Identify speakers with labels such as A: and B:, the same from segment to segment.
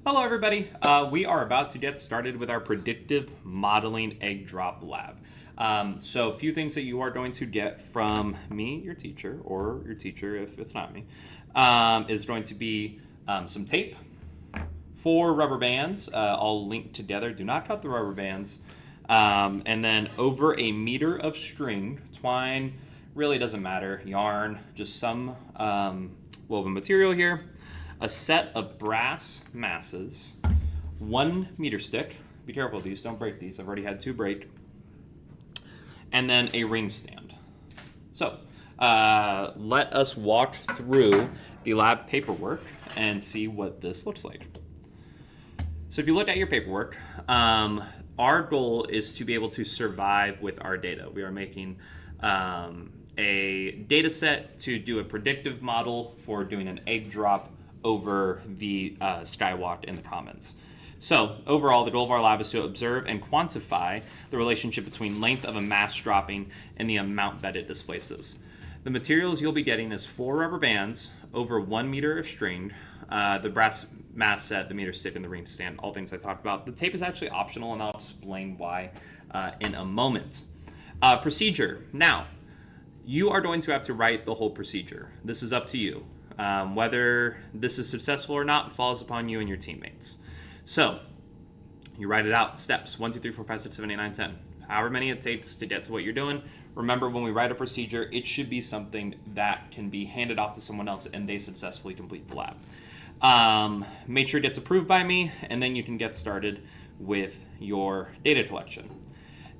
A: Hello everybody, we are about to get started with our predictive modeling egg drop lab. So a few things that you are going to get from me, your teacher, or your teacher if it's not me, is going to be some tape, 4 rubber bands, all linked together. Do not cut the rubber bands. And then over 1 meter of string, twine, really doesn't matter, yarn, just some woven material here. A set of brass masses, 1 meter stick. Be careful of these, don't break these. I've already had 2 break. And then a ring stand. So let us walk through the lab paperwork and see what this looks like. So if you look at your paperwork, our goal is to be able to survive with our data. We are making a data set to do a predictive model for doing an egg drop over the skywalk in the commons. So overall, the goal of our lab is to observe and quantify the relationship between length of a mass dropping and the amount that it displaces. The materials you'll be getting is 4 rubber bands over 1 meter of string, the brass mass set, the meter stick, and the ring stand, all things I talked about. The tape is actually optional, and I'll explain why in a moment. Procedure. Now, you are going to have to write the whole procedure. This is up to you. Whether this is successful or not falls upon you and your teammates. So you write it out, steps 1, 2, 3, 4, 5, 6, 7, 8, 9, 10. However many it takes to get to what you're doing. Remember, when we write a procedure, it should be something that can be handed off to someone else and they successfully complete the lab. Make sure it gets approved by me, and then you can get started with your data collection.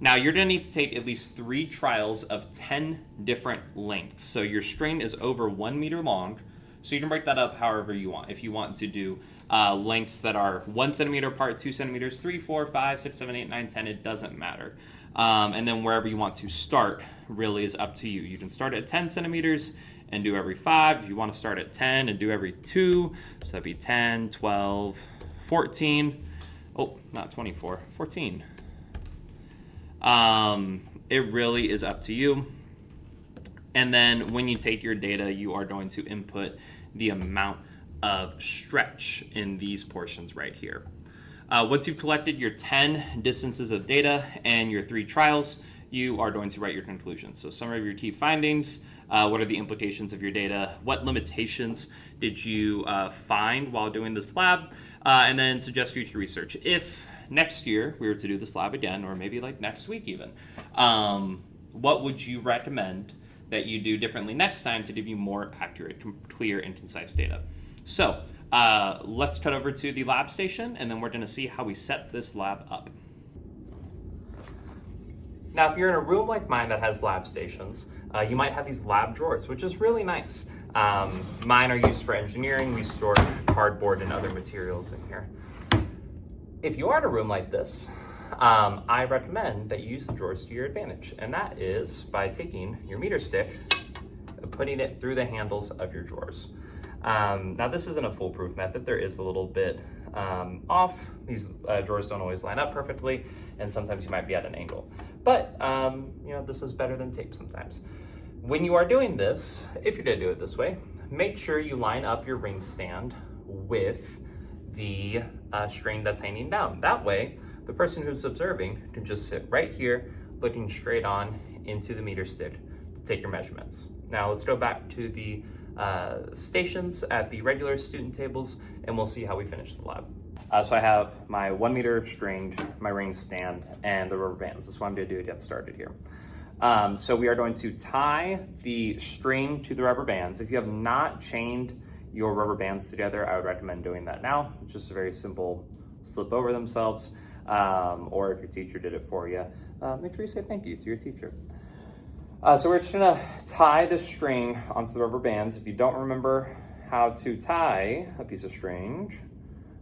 A: Now, you're going to need to take at least 3 trials of 10 different lengths. So your string is over 1 meter long, so you can break that up however you want. If you want to do lengths that are 1 centimeter apart, 2 centimeters, 3, 4, 5, 6, 7, 8, 9, 10, it doesn't matter. And then wherever you want to start really is up to you. You can start at 10 centimeters and do every 5. If you want to start at 10 and do every 2, so that'd be 10, 12, 14. Oh, not 24, 14. It really is up to you. And then when you take your data, you are going to input the amount of stretch in these portions right here. Once you've collected your 10 distances of data and your 3 trials, you are going to write your conclusions. So summary of your key findings, what are the implications of your data, what limitations did you find while doing this lab, and then suggest future research. If next year we were to do this lab again, or maybe like next week even, what would you recommend that you do differently next time to give you more accurate, clear, and concise data? So let's cut over to the lab station, and then we're going to see how we set this lab up. Now, if you're in a room like mine that has lab stations, you might have these lab drawers, which is really nice. Mine are used for engineering. We store cardboard and other materials in here. If you are in a room like this, I recommend that you use the drawers to your advantage, and that is by taking your meter stick and putting it through the handles of your drawers. Now, this isn't a foolproof method. There is a little bit off. These drawers don't always line up perfectly, and sometimes you might be at an angle. But, this is better than tape sometimes. When you are doing this, if you're going to do it this way, make sure you line up your ring stand with the string that's hanging down. That way, the person who's observing can just sit right here, looking straight on into the meter stick to take your measurements. Now, let's go back to the stations at the regular student tables, and we'll see how we finish the lab. So I have my 1 meter of string, my ring stand, and the rubber bands. That's what I'm going to do to get started here. So we are going to tie the string to the rubber bands. If you have not chained your rubber bands together, I would recommend doing that now. It's just a very simple slip over themselves, or if your teacher did it for you, make sure you say thank you to your teacher. So we're just gonna tie the string onto the rubber bands. If you don't remember how to tie a piece of string,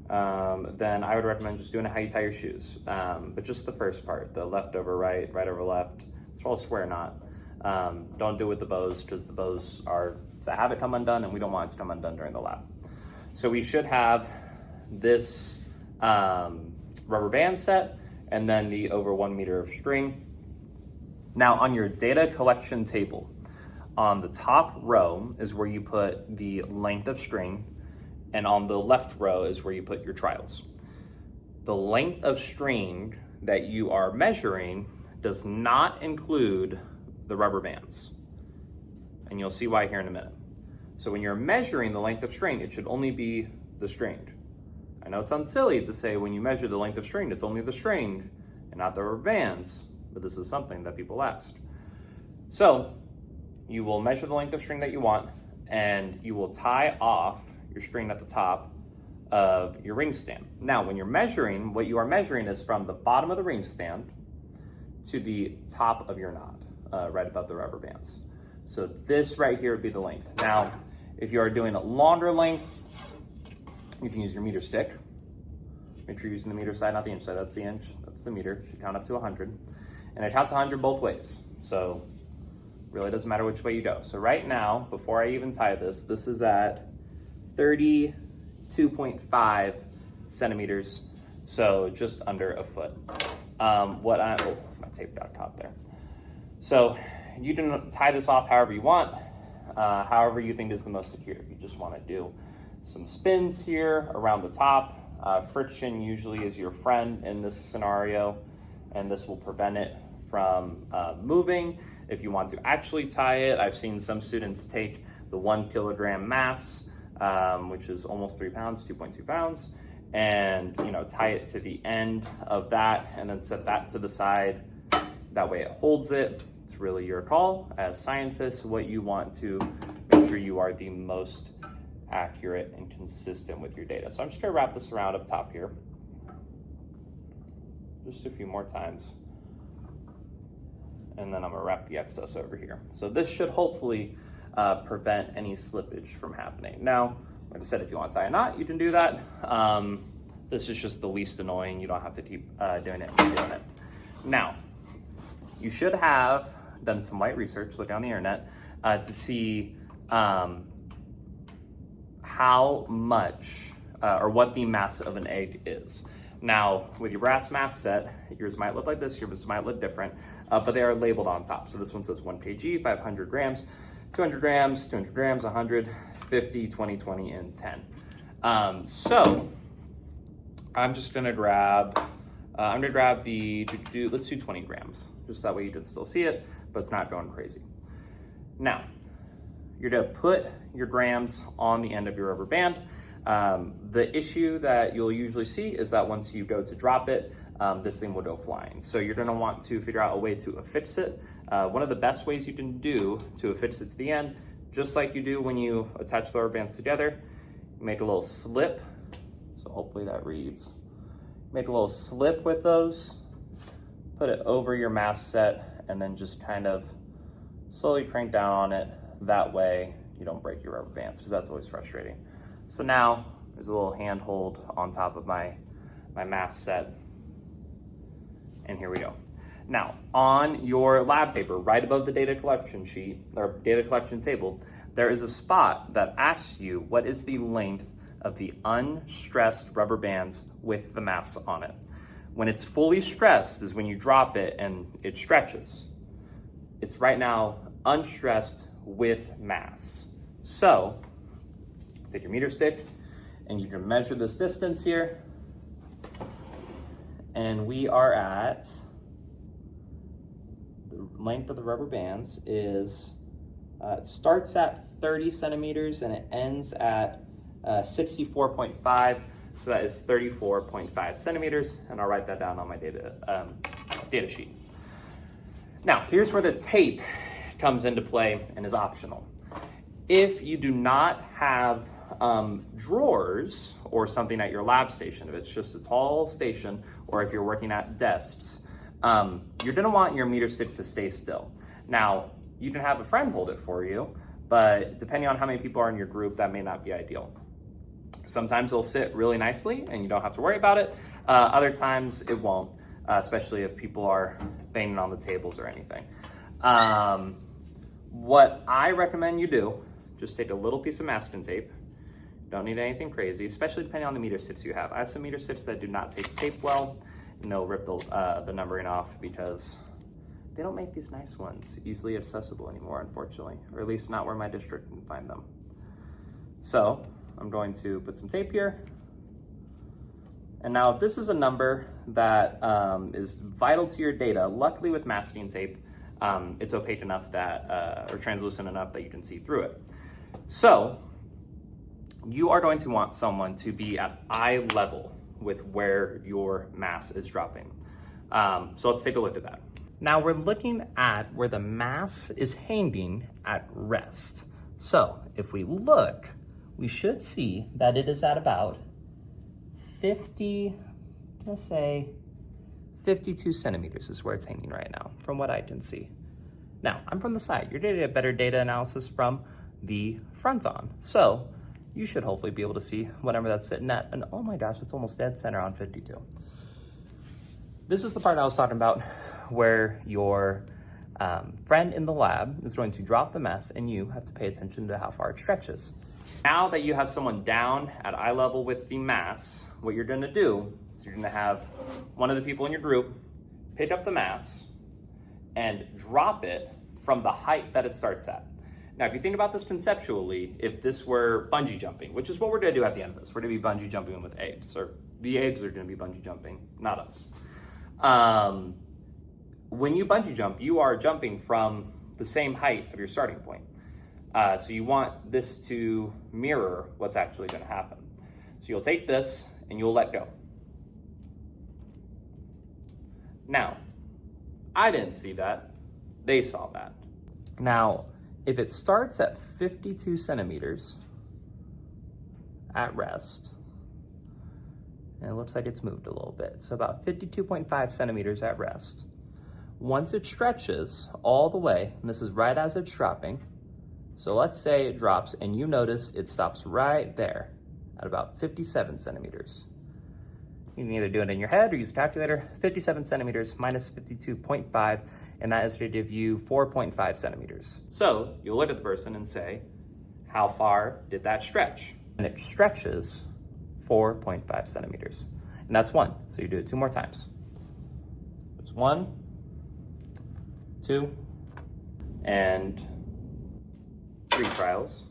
A: then I would recommend just doing it how you tie your shoes. But just the first part, the left over right, right over left, it's called a square knot. Don't do it with the bows, because the bows are to have it come undone, and we don't want it to come undone during the lab. So we should have this rubber band set, and then the over 1 meter of string. Now, on your data collection table, on the top row is where you put the length of string, and on the left row is where you put your trials. The length of string that you are measuring does not include the rubber bands. And you'll see why here in a minute. So when you're measuring the length of string, it should only be the string. I know it sounds silly to say when you measure the length of string, it's only the string and not the rubber bands, but this is something that people asked. So you will measure the length of string that you want, and you will tie off your string at the top of your ring stand. Now, when you're measuring, what you are measuring is from the bottom of the ring stand to the top of your knot, right above the rubber bands. So this right here would be the length. Now, if you are doing a longer length, you can use your meter stick. Make sure you're using the meter side, not the inch side. That's the inch, that's the meter. It should count up to 100. And it counts 100 both ways. So really doesn't matter which way you go. So right now, before I even tie this, this is at 32.5 centimeters. So just under a foot. My tape got caught there. So you can tie this off however you want, however you think is the most secure. You just want to do some spins here around the top. Friction usually is your friend in this scenario, and this will prevent it from moving. If you want to actually tie it, I've seen some students take the 1 kilogram mass, which is almost 3 pounds, 2.2 pounds, and tie it to the end of that and then set that to the side. That way it holds it. It's really your call as scientists what you want to make sure you are the most accurate and consistent with your data. So I'm just gonna wrap this around up top here. Just a few more times. And then I'm gonna wrap the excess over here. So this should hopefully prevent any slippage from happening. Now, like I said, if you want to tie a knot, you can do that. This is just the least annoying. You don't have to keep doing it and doing it. Now, you should have done some light research, look on the internet, to see how much or what the mass of an egg is. Now, with your brass mass set, yours might look like this, yours might look different, but they are labeled on top. So this one says 1 kg, 500 grams, 200 grams, 200 grams, 100, 50, 20, 20, and 10. So I'm just gonna grab, let's do 20 grams. Just that way you can still see it, but it's not going crazy. Now, you're gonna put your grams on the end of your rubber band. The issue that you'll usually see is that once you go to drop it, this thing will go flying. So you're gonna want to figure out a way to affix it. One of the best ways you can do to affix it to the end, just like you do when you attach the rubber bands together, make a little slip. So hopefully that reads. Make a little slip with those, put it over your mass set, and then just kind of slowly crank down on it. That way you don't break your rubber bands, because that's always frustrating. So now there's a little handhold on top of my mass set. And here we go. Now, on your lab paper, right above the data collection sheet, or data collection table, there is a spot that asks you what is the length of the unstressed rubber bands with the mass on it. When it's fully stressed is when you drop it and it stretches. It's right now unstressed with mass. So, take your meter stick and you can measure this distance here. And we are at, the length of the rubber bands is, it starts at 30 centimeters and it ends at 64.5. So that is 34.5 centimeters. And I'll write that down on my data sheet. Now, here's where the tape comes into play and is optional. If you do not have drawers or something at your lab station, if it's just a tall station, or if you're working at desks, you're gonna want your meter stick to stay still. Now, you can have a friend hold it for you, but depending on how many people are in your group, that may not be ideal. Sometimes it'll sit really nicely and you don't have to worry about it. Other times it won't, especially if people are banging on the tables or anything. What I recommend you do, just take a little piece of masking tape. Don't need anything crazy, especially depending on the meter sticks you have. I have some meter sticks that do not take tape well, and they'll rip the numbering off because they don't make these nice ones easily accessible anymore, unfortunately, or at least not where my district can find them. So I'm going to put some tape here. And now if this is a number that is vital to your data, luckily with masking tape, it's opaque enough that, or translucent enough that you can see through it. So you are going to want someone to be at eye level with where your mass is dropping. So let's take a look at that. Now we're looking at where the mass is hanging at rest. So if we look, we should see that it is at about 52 centimeters is where it's hanging right now, from what I can see. Now, I'm from the side. You're going to get better data analysis from the front on. So you should hopefully be able to see whatever that's sitting at. And oh my gosh, it's almost dead center on 52. This is the part I was talking about where your friend in the lab is going to drop the mass and you have to pay attention to how far it stretches. Now that you have someone down at eye level with the mass, what you're gonna do is you're gonna have one of the people in your group pick up the mass and drop it from the height that it starts at. Now, if you think about this conceptually, if this were bungee jumping, which is what we're gonna do at the end of this, we're gonna be bungee jumping with eggs, or the eggs are gonna be bungee jumping, not us. When you bungee jump, you are jumping from the same height of your starting point. So you want this to mirror what's actually going to happen. So you'll take this and you'll let go. Now, I didn't see that. They saw that. Now, if it starts at 52 centimeters at rest, and it looks like it's moved a little bit, so about 52.5 centimeters at rest. Once it stretches all the way, and this is right as it's dropping, so let's say it drops and you notice it stops right there at about 57 centimeters. You can either do it in your head or use a calculator. 57 centimeters minus 52.5, and that is going to give you 4.5 centimeters. So you'll look at the person and say, how far did that stretch? And it stretches 4.5 centimeters. And that's one. So you do it 2 more times. There's 1, 2, and 3 trials.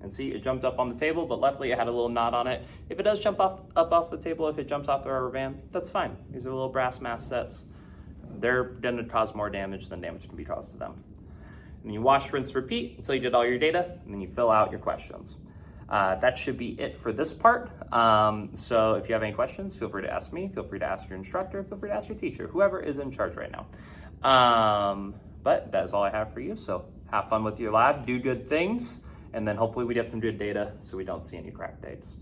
A: And see, it jumped up on the table, but luckily it had a little knot on it. If it does jump up off the table, if it jumps off the rubber band, that's fine. These are little brass mass sets. They're gonna cause more damage than damage can be caused to them. And you wash, rinse, repeat until you did all your data, and then you fill out your questions. That should be it for this part. So if you have any questions, feel free to ask me, feel free to ask your instructor, feel free to ask your teacher, whoever is in charge right now. But that is all I have for you. So have fun with your lab, do good things, and then hopefully we get some good data so we don't see any crack dates.